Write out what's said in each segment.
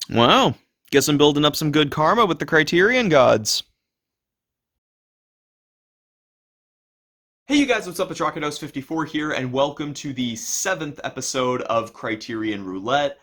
Wow. Guess I'm building up some good karma with the Criterion gods. Hey you guys, what's up? It's Rockados54 here, and welcome to the 7th episode of Criterion Roulette.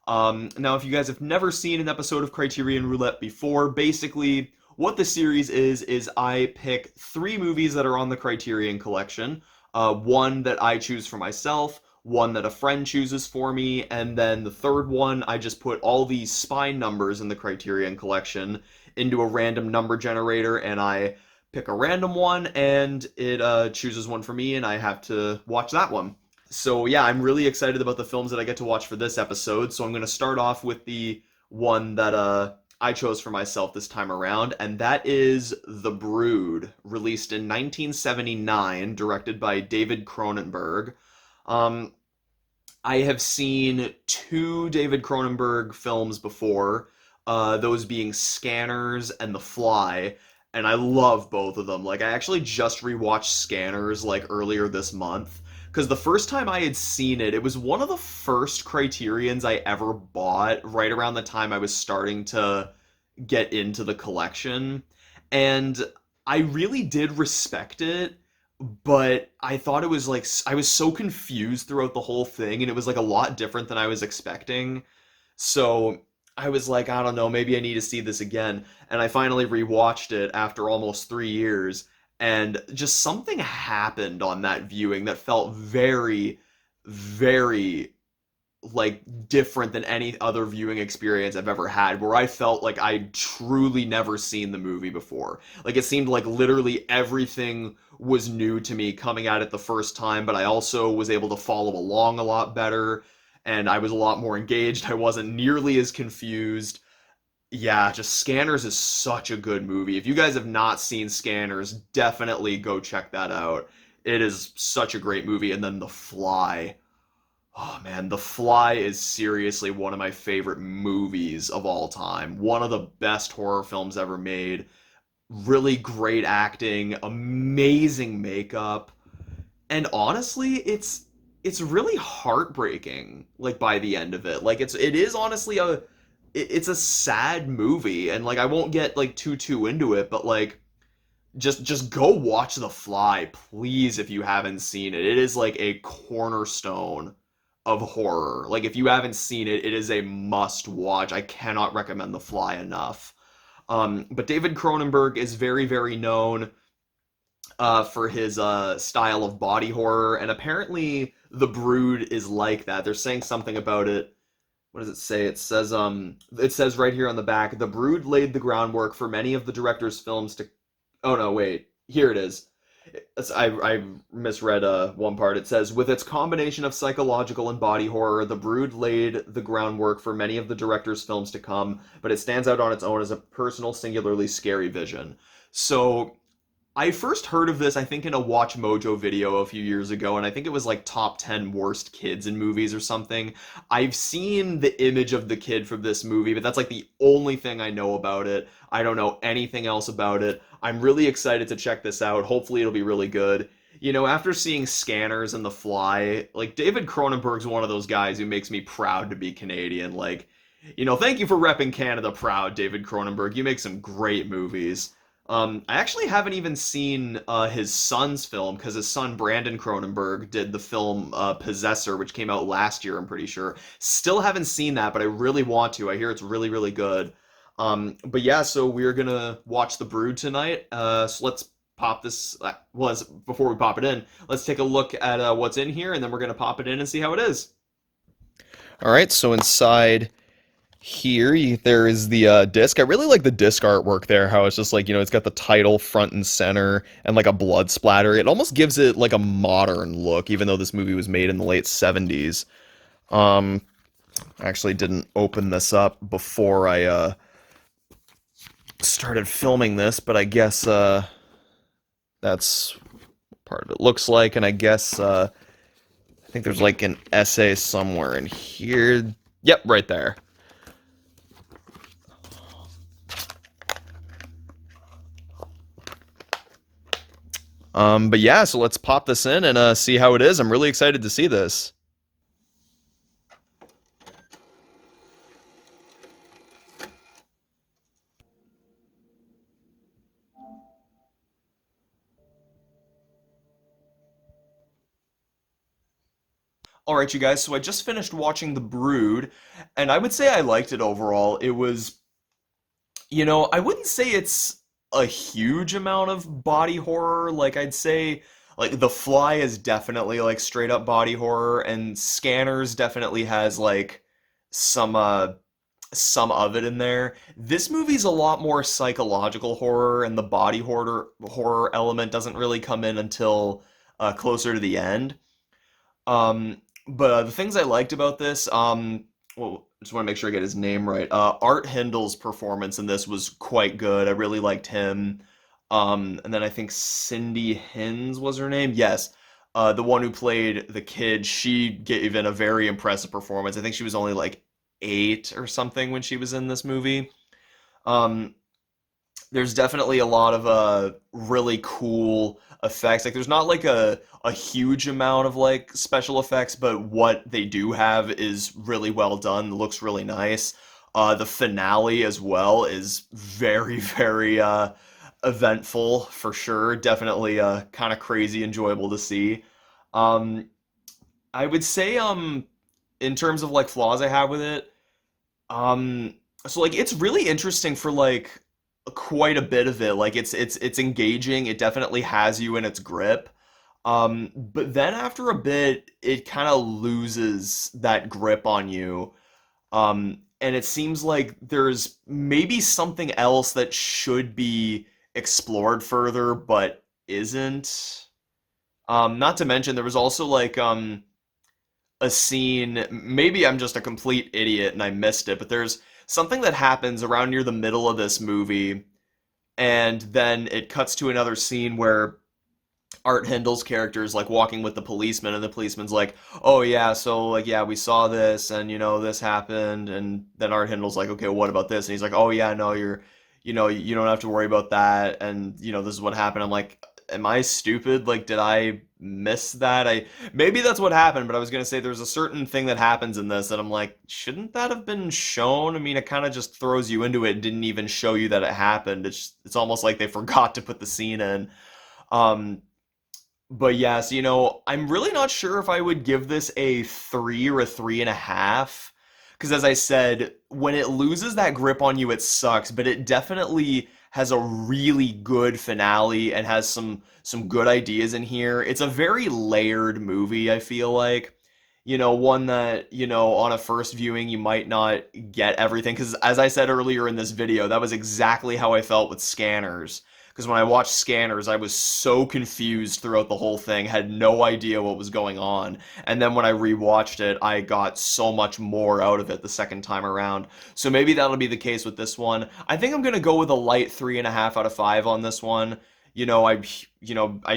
Now, if you guys have never seen an episode of Criterion Roulette before, basically what the series is I pick 3 movies that are on the Criterion collection, one that I choose for myself, one that a friend chooses for me, and then the third one, I just put all these spine numbers in the Criterion collection into a random number generator, and I pick a random one, and it chooses one for me, and I have to watch that one. So yeah, I'm really excited about the films that I get to watch for this episode. So I'm going to start off with the one that I chose for myself this time around, and that is The Brood, released in 1979, directed by David Cronenberg. Um, I have seen 2 David Cronenberg films before, those being Scanners and The Fly, and I love both of them. Like, I actually just rewatched Scanners, like, earlier this month, because the first time I had seen it, it was one of the first Criterions I ever bought, right around the time I was starting to get into the collection, and I really did respect it, but I thought it was like I was so confused throughout the whole thing, and it was like a lot different than I was expecting. So I was like, I don't know, maybe I need to see this again. And I finally rewatched it after almost 3 years, and just something happened on that viewing that felt very, very like different than any other viewing experience I've ever had, where I felt like I'd truly never seen the movie before. Like, it seemed like literally everything was new to me coming at it the first time, but I also was able to follow along a lot better, and I was a lot more engaged. I wasn't nearly as confused. Yeah, just Scanners is such a good movie. If you guys have not seen Scanners, definitely go check that out. It is such a great movie. And then The Fly. Oh man, The Fly is seriously one of my favorite movies of all time. One of the best horror films ever made. Really great acting, amazing makeup, and honestly, it's really heartbreaking like by the end of it. Like, it is honestly it's a sad movie, and like I won't get like too into it, but like just go watch The Fly, please, if you haven't seen it. It is like a cornerstone of horror. Like, if you haven't seen it, it is a must watch. I cannot recommend The Fly enough. But David Cronenberg is very, very known for his style of body horror, and apparently The Brood is like that. They're saying something about it. What does it say? It says right here on the back, The Brood laid the groundwork for many of the director's films to. Oh no, wait. Here it is. I misread one part. It says, with its combination of psychological and body horror, The Brood laid the groundwork for many of the director's films to come, but it stands out on its own as a personal, singularly scary vision. So I first heard of this, I think, in a Watch Mojo video a few years ago, and I think it was like top 10 worst kids in movies or something. I've seen the image of the kid from this movie, but that's like the only thing I know about it. I don't know anything else about it. I'm really excited to check this out. Hopefully, it'll be really good. You know, after seeing Scanners and The Fly, like, David Cronenberg's one of those guys who makes me proud to be Canadian. Like, thank you for repping Canada proud, David Cronenberg. You make some great movies. I actually haven't even seen his son's film, because his son Brandon Cronenberg did the film Possessor, which came out last year, I'm pretty sure. Still haven't seen that, but I really want to. I hear it's really, really good. But yeah, so we're gonna watch The Brood tonight. So let's pop this. Before we pop it in, let's take a look at what's in here, and then we're gonna pop it in and see how it is. All right, so inside here there is the disc. I really like the disc artwork there, how it's just like, it's got the title front and center and like a blood splatter. It almost gives it like a modern look, even though this movie was made in the late 70s. I actually didn't open this up before I started filming this, but I guess that's what part of it looks like. And I guess I think there's like an essay somewhere in here. Yep, right there. But yeah, so let's pop this in and see how it is. I'm really excited to see this. All right, you guys. So I just finished watching The Brood, and I would say I liked it overall. It was, I wouldn't say it's a huge amount of body horror. Like I'd say like The Fly is definitely like straight up body horror, and Scanners definitely has like some some of it in there. This movie's a lot more psychological horror, and the body horror element doesn't really come in until closer to the end. But the things I liked about this, well, just want to make sure I get his name right. Art Hindle's performance in this was quite good. I really liked him. And then I think Cindy Hins was her name. Yes, the one who played the kid. She gave in a very impressive performance. I think she was only like 8 or something when she was in this movie. Um, there's definitely a lot of really cool effects. Like there's not like a huge amount of like special effects, but what they do have is really well done. Looks really nice. The finale as well is very very eventful for sure. Definitely kind of crazy enjoyable to see. Um I would say in terms of like flaws I have with it, um, so like it's really interesting for like quite a bit of it. Like it's engaging. It definitely has you in its grip. But then after a bit, it kind of loses that grip on you. And it seems like there's maybe something else that should be explored further, but isn't. Not to mention there was also like a scene. Maybe I'm just a complete idiot and I missed it, but there's something that happens around near the middle of this movie, and then it cuts to another scene where Art Hindle's character is like walking with the policeman, and the policeman's like, "Oh yeah, so like yeah, we saw this, and this happened." And then Art Hindle's like, "Okay, well, what about this?" And he's like, "Oh yeah, no, you don't have to worry about that, and this is what happened." I'm like, am I stupid? Like, did I miss that? I maybe that's what happened, but I was gonna say there's a certain thing that happens in this that I'm like, shouldn't that have been shown? I mean, it kind of just throws you into it and didn't even show you that it happened. It's almost like they forgot to put the scene in. Um, but yes, I'm really not sure if I would give this a 3 or a 3.5. Because as I said, when it loses that grip on you, it sucks. But it definitely has a really good finale and has some good ideas in here. It's a very layered movie, I feel like. One that, on a first viewing, you might not get everything. Because as I said earlier in this video, that was exactly how I felt with Scanners. Because when I watched Scanners, I was so confused throughout the whole thing, had no idea what was going on. And then when I rewatched it, I got so much more out of it the second time around. So maybe that'll be the case with this one. I think I'm gonna go with a light 3.5 out of 5 on this one. I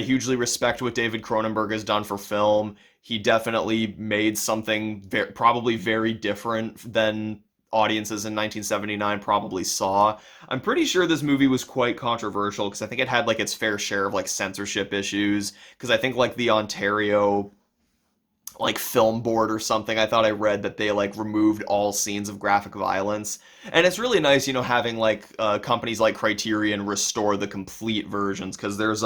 hugely respect what David Cronenberg has done for film. He definitely made something probably very different than audiences in 1979 probably saw. I'm pretty sure this movie was quite controversial because I think it had like its fair share of like censorship issues. Because I think like the Ontario like film board or something, I thought I read that they like removed all scenes of graphic violence. And it's really nice, having like companies like Criterion restore the complete versions, because there's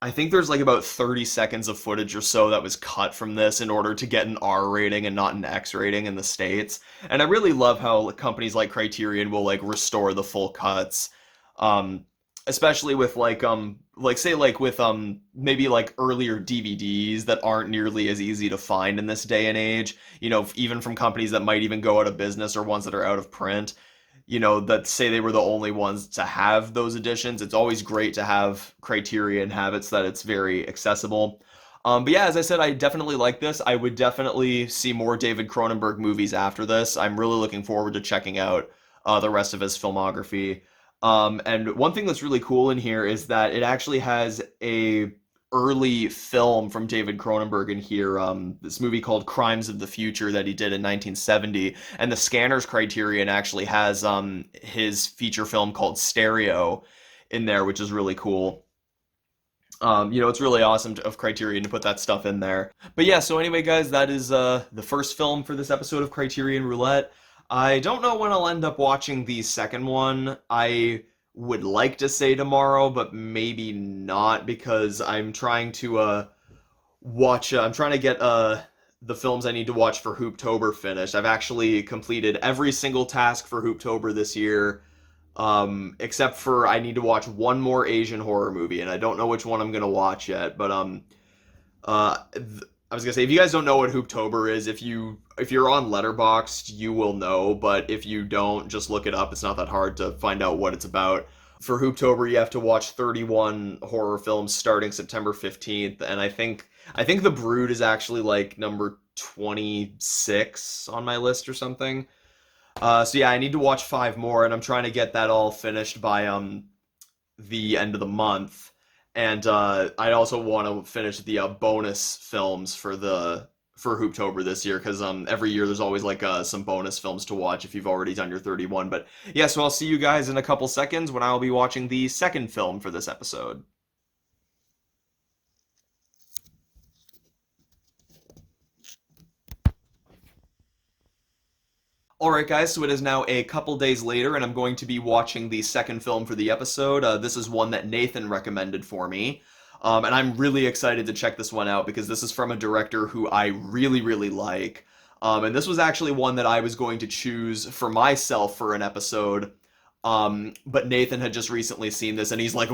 I think there's like about 30 seconds of footage or so that was cut from this in order to get an R rating and not an X rating in the States. And I really love how companies like Criterion will like restore the full cuts. Um, Especially with like say like with maybe like earlier DVDs that aren't nearly as easy to find in this day and age, even from companies that might even go out of business or ones that are out of print, that say they were the only ones to have those editions. It's always great to have Criterion have it so that it's very accessible. But yeah, as I said, I definitely like this. I would definitely see more David Cronenberg movies after this. I'm really looking forward to checking out the rest of his filmography. And one thing that's really cool in here is that it actually has a early film from David Cronenberg in here, this movie called Crimes of the Future that he did in 1970, and the Scanners Criterion actually has his feature film called Stereo in there, which is really cool. It's really awesome of Criterion to put that stuff in there. But yeah, so anyway, guys, that is the first film for this episode of Criterion Roulette. I don't know when I'll end up watching the second one. I would like to say tomorrow, but maybe not, because I'm trying to watch. I'm trying to get the films I need to watch for Hooptober finished. I've actually completed every single task for Hooptober this year, except for I need to watch one more Asian horror movie, and I don't know which one I'm gonna watch yet. But I was gonna say, if you guys don't know what Hooptober is, if you're on Letterboxd, you will know. But if you don't, just look it up. It's not that hard to find out what it's about. For Hooptober, you have to watch 31 horror films starting September 15th, and I think The Brood is actually like number 26 on my list or something. So yeah, I need to watch five more, and I'm trying to get that all finished by the end of the month. And I also want to finish the bonus films for Hooptober this year, because every year there's always like some bonus films to watch if you've already done your 31. But yeah, so I'll see you guys in a couple seconds when I'll be watching the second film for this episode. Alright guys, so it is now a couple days later, and I'm going to be watching the second film for the episode. This is one that Nathan recommended for me. And I'm really excited to check this one out because this is from a director who I really, really like. And this was actually one that I was going to choose for myself for an episode. But Nathan had just recently seen this, and he's like,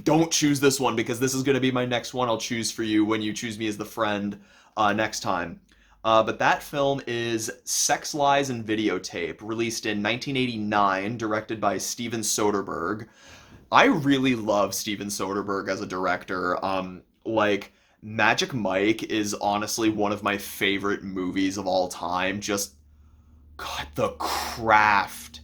don't choose this one because this is going to be my next one I'll choose for you when you choose me as the friend next time. But that film is Sex, Lies and Videotape, released in 1989, directed by Steven Soderbergh. I really love Steven Soderbergh as a director. Like, Magic Mike is honestly one of my favorite movies of all time. Just, God, the craft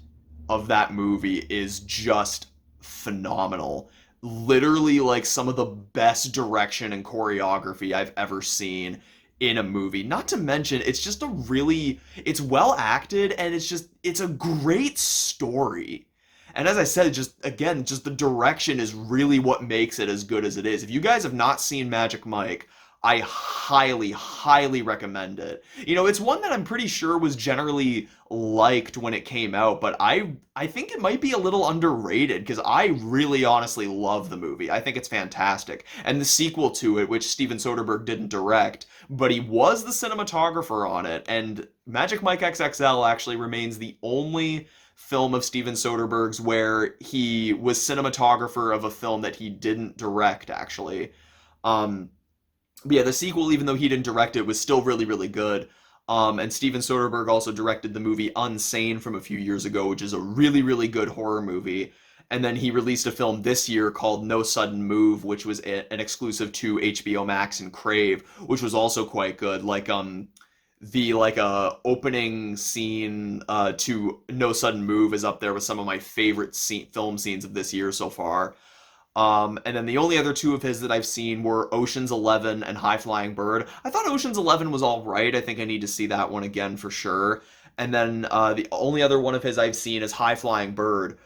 of that movie is just phenomenal. Literally, like, some of the best direction and choreography I've ever seen in a movie. Not to mention, it's well acted, and it's a great story. And as I said, just the direction is really what makes it as good as it is. If you guys have not seen Magic Mike, I highly, highly recommend it. You know, it's one that I'm pretty sure was generally liked when it came out, but I think it might be a little underrated because I really honestly love the movie. I think it's fantastic. And the sequel to it, which Steven Soderbergh didn't direct, but he was the cinematographer on it, and Magic Mike XXL actually remains the only film of Steven Soderbergh's where he was cinematographer of a film that he didn't direct, actually. Um, but yeah, the sequel, even though he didn't direct it, was still really, really good. And Steven Soderbergh also directed the movie Unsane from a few years ago, which is a really, really good horror movie. And then he released a film this year called No Sudden Move, which was an exclusive to HBO Max and Crave, which was also quite good. Like the opening scene to No Sudden Move is up there with some of my favorite film scenes of this year so far. And then the only other two of his that I've seen were Ocean's 11 and High Flying Bird. I thought Ocean's 11 was all right. I think I need to see that one again for sure. And then the only other one of his I've seen is High Flying Bird,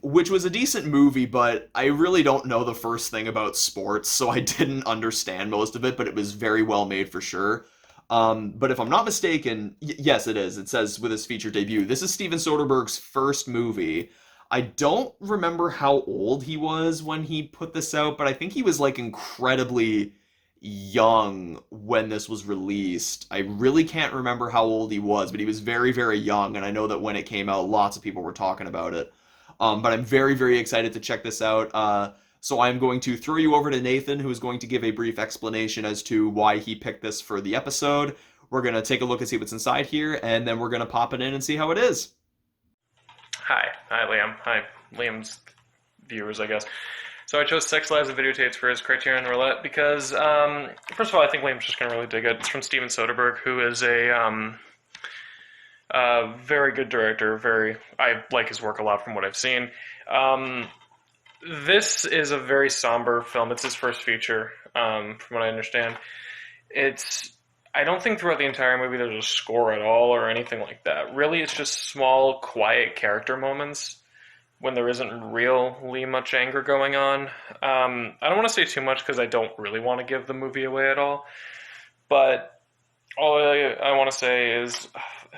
which was a decent movie, but I really don't know the first thing about sports, so I didn't understand most of it, but it was very well made for sure. But if I'm not mistaken, yes, it is. It says with his feature debut. This is Steven Soderbergh's first movie. I don't remember how old he was when he put this out, but I think he was like incredibly young when this was released. I really can't remember how old he was, but he was very, very young, and I know that when it came out, lots of people were talking about it. But I'm very, very excited to check this out. So I'm going to throw you over to Nathan, who is going to give a brief explanation as to why he picked this for the episode. We're going to take a look and see what's inside here, and then we're going to pop it in and see how it is. Hi Liam. Hi Liam's viewers, I guess. So I chose Sex, Lies and Videotapes for his Criterion Roulette because, first of all, I think Liam's just going to really dig it. It's from Steven Soderbergh, who is a very good director. I like his work a lot from what I've seen. This is a very somber film. It's his first feature, from what I understand. I don't think throughout the entire movie there's a score at all or anything like that. Really, it's just small, quiet character moments when there isn't really much anger going on. I don't want to say too much because I don't really want to give the movie away at all. But all I want to say is,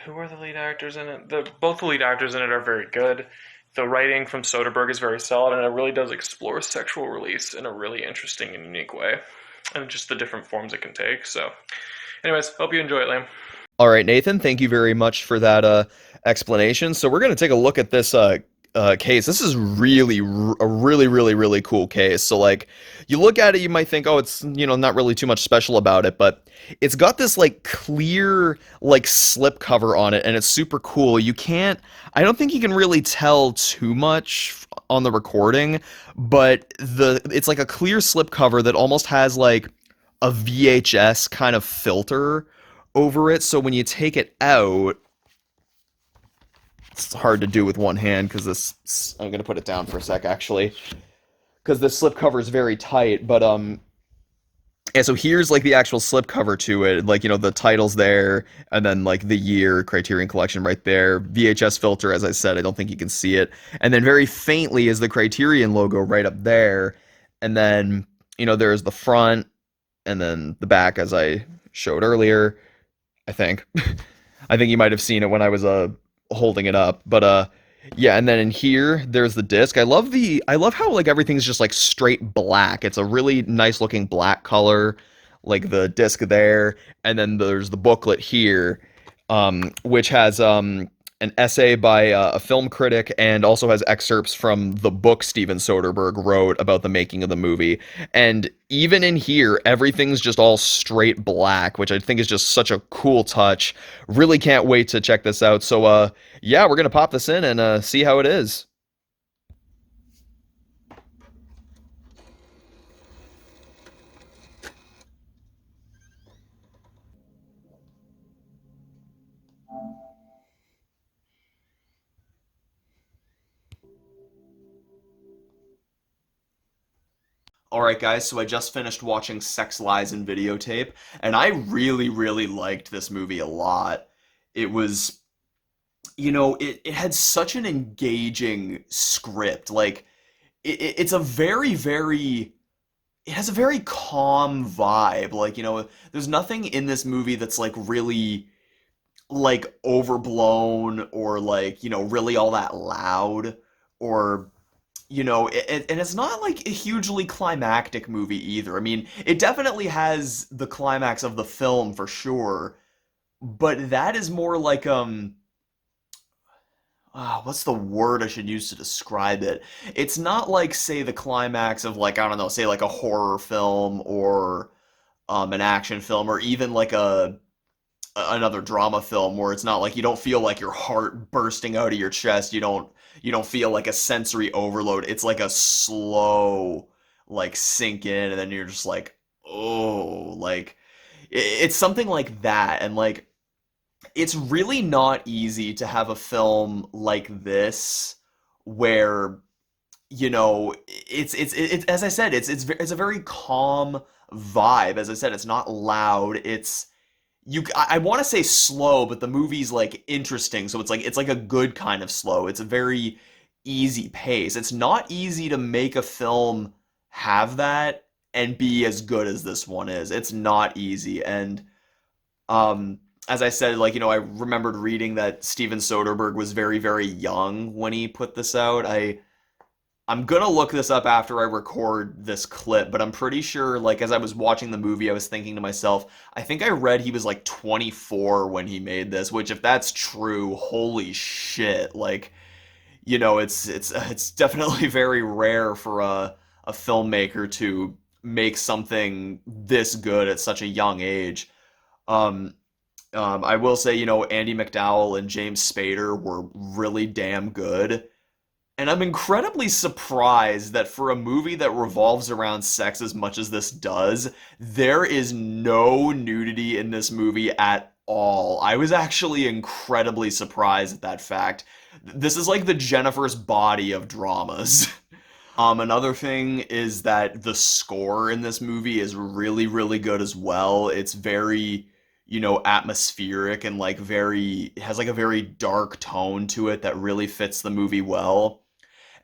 who are the lead actors in it? Both the lead actors in it are very good. The writing from Soderbergh is very solid, and it really does explore sexual release in a really interesting and unique way, and just the different forms it can take. So Anyways, hope you enjoy it, Liam. All right, Nathan, thank you very much for that explanation. So we're going to take a look at this case. This is a really cool case. So like you look at it, you might think, oh, it's not really too much special about it, but it's got this like clear like slip cover on it, and it's super cool. I don't think you can really tell too much on the recording, but it's like a clear slip cover that almost has like a VHS kind of filter over it. So when you take it out, it's hard to do with one hand because this. I'm gonna put it down for a sec actually, because the slip cover is very tight. But and so here's like the actual slip cover to it, like the title's there, and then like the year Criterion Collection right there. VHS filter, as I said, I don't think you can see it, and then very faintly is the Criterion logo right up there, and then there's the front, and then the back, as I showed earlier. I think. I think you might have seen it when I was holding it up. But yeah, and then in here there's the disc. I love how like everything's just like straight black. It's a really nice looking black color, like the disc there, and then there's the booklet here, which has an essay by a film critic and also has excerpts from the book Steven Soderbergh wrote about the making of the movie. And even in here, everything's just all straight black, which I think is just such a cool touch. Really can't wait to check this out. So, yeah, we're gonna pop this in and see how it is. All right, guys, so I just finished watching Sex, Lies, and Videotape, and I really liked this movie a lot. It was, it had such an engaging script. Like, it's a it has a very calm vibe. Like, there's nothing in this movie that's like really like overblown or like, really all that loud or and it's not like a hugely climactic movie either. I mean, it definitely has the climax of the film for sure, but that is more like what's the word I should use to describe it? It's not like, say, the climax of like, I don't know, say like a horror film or an action film or even like another drama film where it's not like you don't feel like your heart bursting out of your chest. You don't feel like a sensory overload. It's like a slow like sink in and then you're just like, oh, like it's something like that. And like it's really not easy to have a film like this where it's as I said, it's a very calm vibe. As I said, it's not loud. I want to say slow, but the movie's like interesting, so it's like a good kind of slow. It's a very easy pace. It's not easy to make a film have that and be as good as this one is. It's not easy. And as I said, like, I remembered reading that Steven Soderbergh was very young when he put this out. I'm gonna look this up after I record this clip, but I'm pretty sure, like, as I was watching the movie, I was thinking to myself, I think I read he was like 24 when he made this, which if that's true, holy shit. Like, it's definitely very rare for a filmmaker to make something this good at such a young age. Um, I will say, Andy McDowell and James Spader were really damn good. And I'm incredibly surprised that for a movie that revolves around sex as much as this does, there is no nudity in this movie at all. I was actually incredibly surprised at that fact. This is like the Jennifer's Body of dramas. Another thing is that the score in this movie is really good as well. It's very, atmospheric and like it has like a very dark tone to it that really fits the movie well.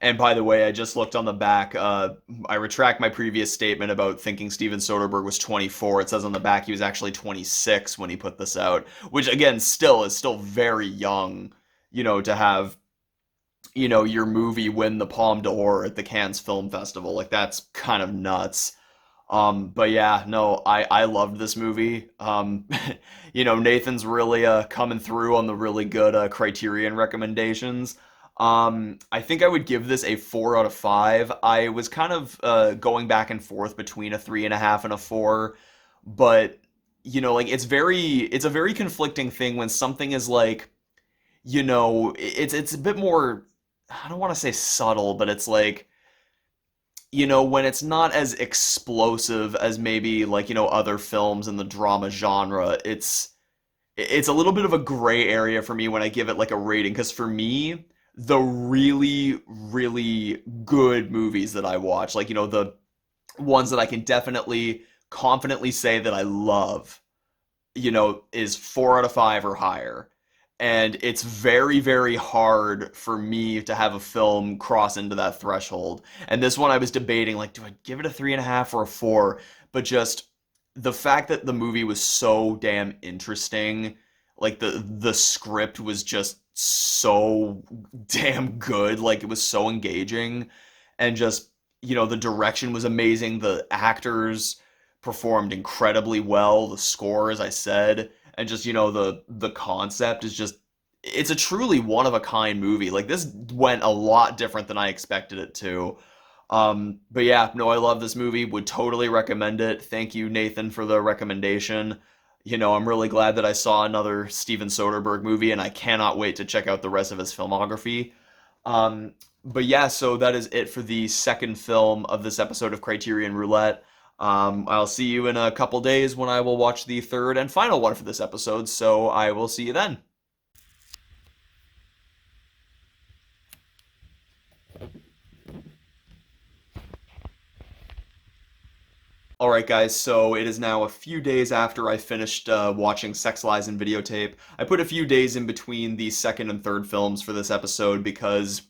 And by the way, I just looked on the back. I retract my previous statement about thinking Steven Soderbergh was 24. It says on the back he was actually 26 when he put this out, which again, still very young, to have, your movie win the Palme d'Or at the Cannes Film Festival. Like that's kind of nuts. But yeah, no, I loved this movie. Nathan's really coming through on the really good Criterion recommendations. I think I would give this a 4 out of 5. I was kind of going back and forth between a 3.5 and a 4, but like it's a very conflicting thing when something is like, it's a bit more. I don't want to say subtle, but it's like, when it's not as explosive as maybe like, other films in the drama genre, it's a little bit of a gray area for me when I give it like a rating, because for me, the really, really good movies that I watch, like, the ones that I can definitely confidently say that I love, is 4 out of 5 or higher. And it's very, very hard for me to have a film cross into that threshold. And this one I was debating, like, do I give it a 3.5 or a 4? But just the fact that the movie was so damn interesting, like the script was just so damn good, like it was so engaging, and just, the direction was amazing, the actors performed incredibly well, the score, as I said, and just, the concept is just, it's a truly one of a kind movie. Like, this went a lot different than I expected it to. But yeah, no, I love this movie, would totally recommend it. Thank you, Nathan, for the recommendation. I'm really glad that I saw another Steven Soderbergh movie, and I cannot wait to check out the rest of his filmography. But yeah, so that is it for the second film of this episode of Criterion Roulette. I'll see you in a couple days when I will watch the third and final one for this episode, so I will see you then. Alright, guys, so it is now a few days after I finished watching Sex, Lies, and Videotape. I put a few days in between the second and third films for this episode because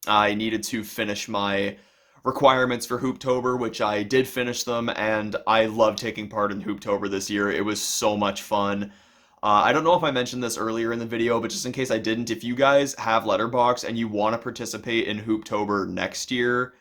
I needed to finish my requirements for Hooptober, which I did finish them, and I loved taking part in Hooptober this year. It was so much fun. I don't know if I mentioned this earlier in the video, but just in case I didn't, if you guys have Letterboxd and you want to participate in Hooptober next year,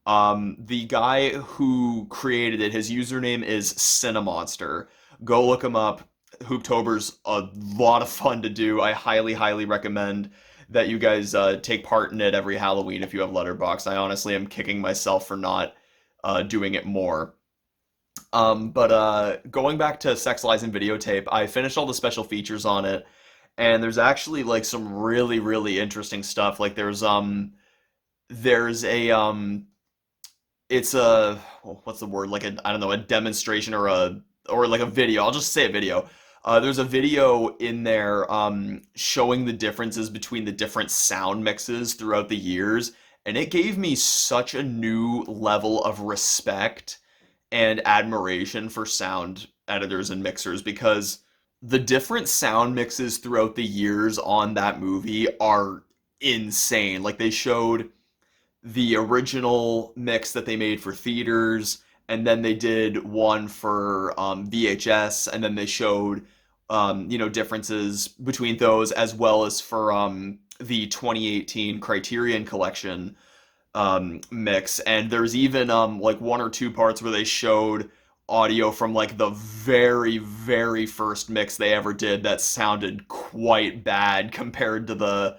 the guy who created it, his username is Cinemonster. Go look him up. Hooptober's a lot of fun to do. I highly, highly recommend that you guys take part in it every Halloween if you have Letterboxd. I honestly am kicking myself for not doing it more. But going back to Sex, Lies, and Videotape, I finished all the special features on it, and there's actually like some really, really interesting stuff. Like there's a it's a, what's the word, like a, I don't know, a demonstration or like a video. I'll just say a video. There's a video in there showing the differences between the different sound mixes throughout the years, and it gave me such a new level of respect and admiration for sound editors and mixers, because the different sound mixes throughout the years on that movie are insane. Like, they showed the original mix that they made for theaters, and then they did one for VHS, and then they showed differences between those, as well as for the 2018 Criterion Collection mix. And there's even like one or two parts where they showed audio from like the very, very first mix they ever did that sounded quite bad compared to the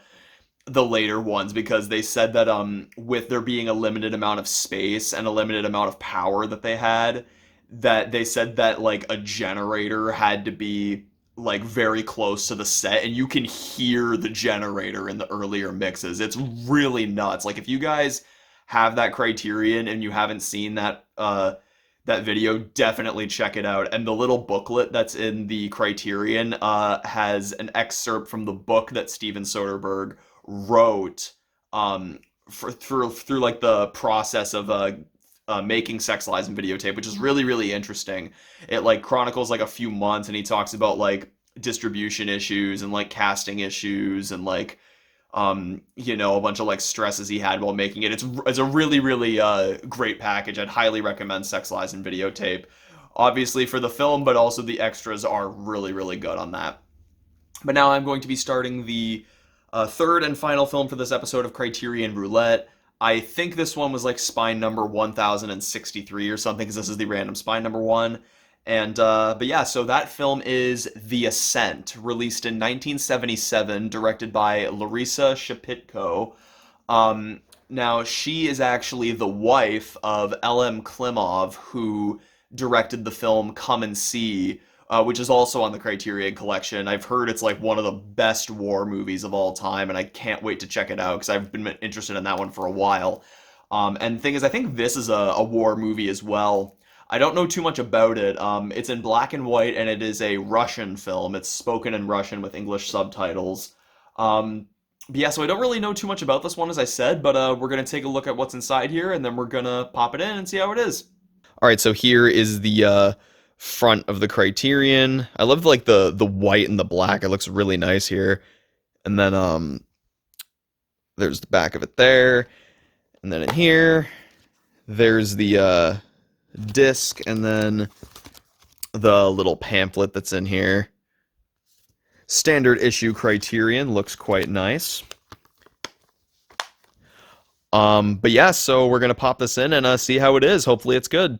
later ones, because they said that with there being a limited amount of space and a limited amount of power that they had, that they said that like a generator had to be like very close to the set, and you can hear the generator in the earlier mixes. It's really nuts. Like, if you guys have that Criterion and you haven't seen that video, definitely check it out. And the little booklet that's in the Criterion has an excerpt from the book that Steven Soderbergh wrote through like the process of making Sex, Lies, and Videotape, which is really, really interesting. It like chronicles like a few months, and he talks about like distribution issues and like casting issues and like a bunch of like stresses he had while making it. It's a really, really great package. I'd highly recommend Sex, Lies, and Videotape, obviously for the film, but also the extras are really, really good on that. But now I'm going to be starting the third and final film for this episode of Criterion Roulette. I think this one was like spine number 1063 or something, because this is the random spine number one. And but yeah, so that film is The Ascent, released in 1977, directed by Larisa Shepitko. Um, Now she is actually the wife of L.M. Klimov, who directed the film Come and See, which is also on the Criterion Collection. I've heard it's like one of the best war movies of all time, and I can't wait to check it out because I've been interested in that one for a while. And the thing is, I think this is a war movie as well. I don't know too much about it. It's in black and white, and it is a Russian film. It's spoken in Russian with English subtitles. But yeah, so I don't really know too much about this one, as I said, but we're gonna take a look at what's inside here, and then we're gonna pop it in and see how it is. All right, so here is the front of the Criterion. I love like the white and the black. It looks really nice here. And then there's the back of it there. And then in here, there's the disc, and then the little pamphlet that's in here. Standard issue Criterion looks quite nice. But yeah, so we're gonna pop this in and see how it is. Hopefully it's good.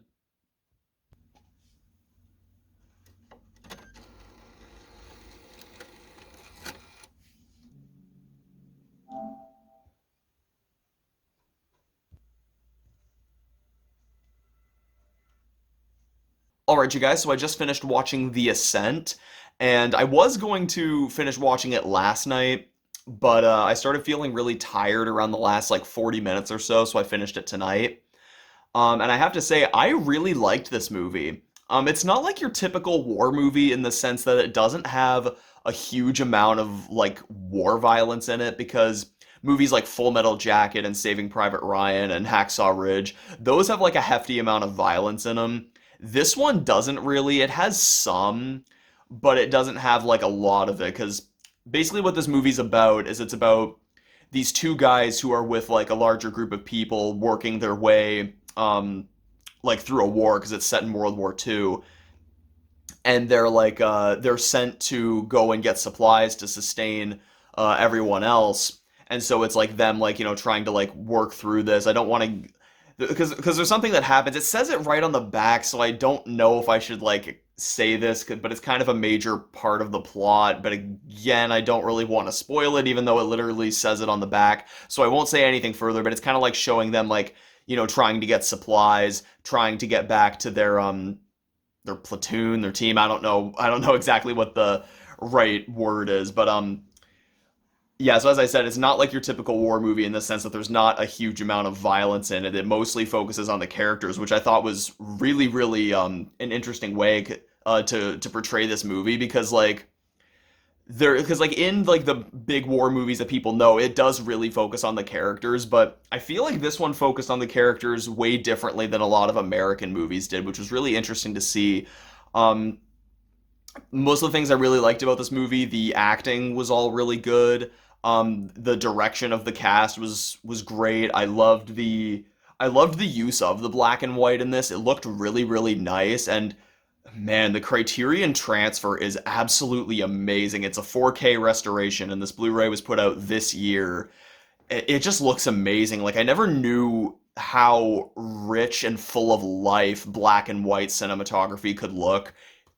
All right, you guys, so I just finished watching The Ascent, and I was going to finish watching it last night, but I started feeling really tired around the last like 40 minutes or so, so I finished it tonight. And I have to say, I really liked this movie. It's not like your typical war movie in the sense that it doesn't have a huge amount of like war violence in it, because movies like Full Metal Jacket and Saving Private Ryan and Hacksaw Ridge, those have like a hefty amount of violence in them. This one doesn't really. It has some, but it doesn't have like a lot of it, because basically what this movie's about is it's about these two guys who are with like a larger group of people working their way like through a war, because it's set in World War II, and they're like they're sent to go and get supplies to sustain everyone else. And so it's like them, like, trying to like work through this. I don't want to, because there's something that happens. It says it right on the back, so I don't know if I should like say this, but it's kind of a major part of the plot. But again, I don't really want to spoil it, even though it literally says it on the back. So I won't say anything further. But it's kind of like showing them like, trying to get supplies, trying to get back to their platoon, their team. I don't know. I don't know exactly what the right word is, but yeah, so as I said, it's not like your typical war movie in the sense that there's not a huge amount of violence in it. It mostly focuses on the characters, which I thought was really, really an interesting way to portray this movie, because like because like in like the big war movies that people know, it does really focus on the characters, but I feel like this one focused on the characters way differently than a lot of American movies did, which was really interesting to see. Um, Most of the things I really liked about this movie, the acting was all really good. The direction of the cast was great. I loved the use of the black and white in this. It looked really, really nice, and man, the Criterion transfer is absolutely amazing. It's a 4K restoration, and this Blu-ray was put out this year. It just looks amazing. Like, I never knew how rich and full of life black and white cinematography could look.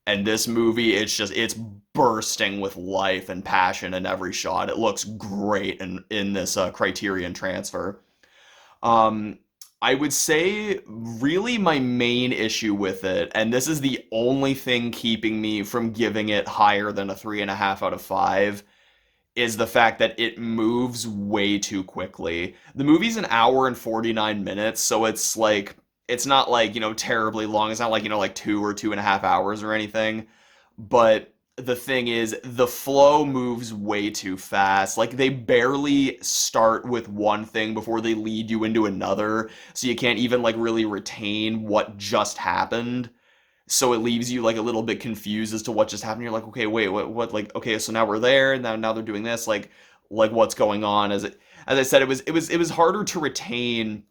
And this movie, it's bursting with life and passion in every shot. It looks great in this Criterion transfer. Um, I would say really my main issue with it, and this is the only thing keeping me from giving it higher than a 3.5 out of 5, is the fact that it moves way too quickly. The movie's an hour and 49 minutes, so it's like, it's not like, terribly long. It's not like, like 2 or 2.5 hours or anything. But the thing is, the flow moves way too fast. Like, they barely start with one thing before they lead you into another, so you can't even like really retain what just happened. So it leaves you like a little bit confused as to what just happened. You're like, okay, wait, what, like, okay, so now we're there, now they're doing this, like what's going on? As I said, it was harder to retain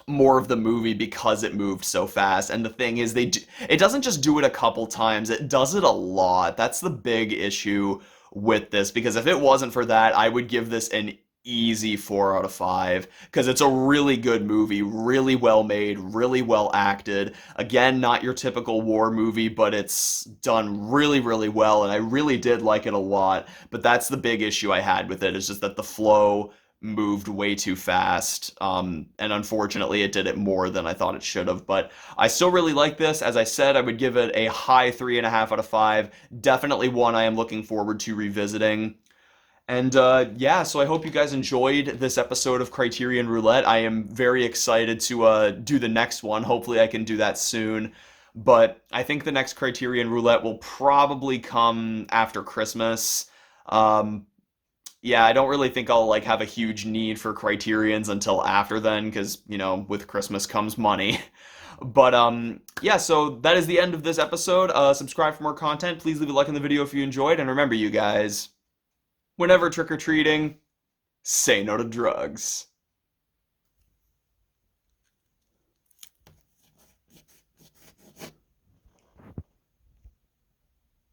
more of the movie because it moved so fast. And the thing is, it doesn't just do it a couple times, it does it a lot. That's the big issue with this, because if it wasn't for that, I would give this an easy 4 out of 5 because it's a really good movie, really well made, really well acted. Again, not your typical war movie, but it's done really, really well, and I really did like it a lot. But that's the big issue I had with it, is just that the flow moved way too fast. And unfortunately, it did it more than I thought it should have. But I still really like this. As I said, I would give it a high 3.5 out of 5. Definitely one I am looking forward to revisiting. And yeah, so I hope you guys enjoyed this episode of Criterion Roulette. I am very excited to do the next one. Hopefully, I can do that soon. But I think the next Criterion Roulette will probably come after Christmas. Um, yeah, I don't really think I'll like have a huge need for Criterions until after then, because with Christmas comes money. But yeah, so that is the end of this episode. Subscribe for more content. Please leave a like on the video if you enjoyed, and remember, you guys, whenever trick or treating, say no to drugs.